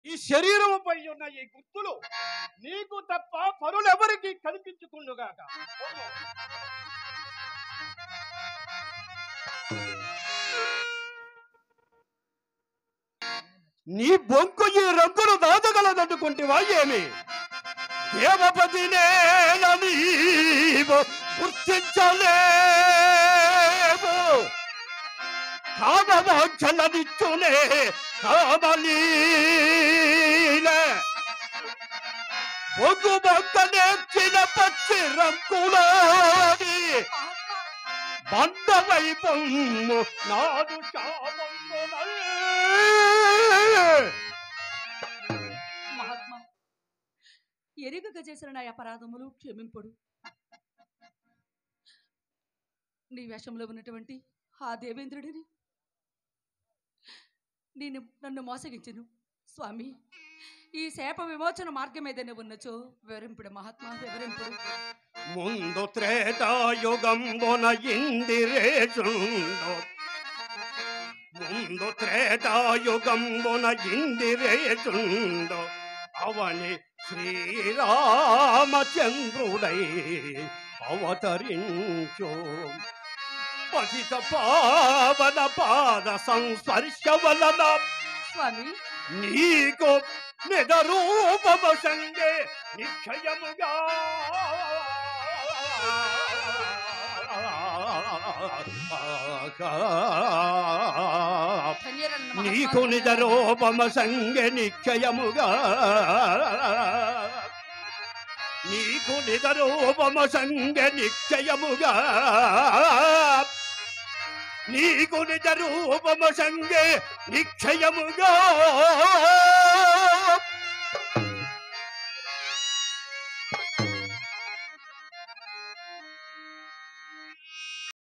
ఈ శరీరముపై ఉన్న ఈ గుర్తులు నీకు తప్ప పరులెవరికి కనిపించుకుండుగాక. నీ బొంకు ఈ రంగులు దాచగలదనుకుంటేవా ఏమి? దేవపతినే నీవు గుర్తించలేవు. కామవాంఛలనిచ్చునే కామలీలే బొగ్గు బొగ్గ నేర్చిన పచ్చి రంగులాడి బంధవైపొమ్ము నాడు మహాత్మా, ఎరుగక చేసిన నా అపరాధములు క్షమింపుడు. నీ వేషంలో ఉన్నటువంటి ఆ దేవేంద్రుడిని నన్ను మోసగించను స్వామి. ఈ శాప విమోచన మార్గం ఏదైనా ఉన్నచో వివరింపుడు మహాత్మా, వివరింపుడు. ముందు త్రేతాయుగంబున ఇందిరేచుండు, ముందు త్రేతాయుగంబున ఇందిరేచుండు అవని శ్రీరామచంద్రుడై అవతరించు. పతిత పావన పాద సంస్పర్శ వలన స్వామి నీకు నిజరూపము సంగే నిశ్చయముగా నీకు నిజరూపము సంగే నిశ్చయముగా, నీకు నిజరూపము సంగే నిశ్చయముగా, నీకు నిజరూపము సంగే నిశ్చయముగా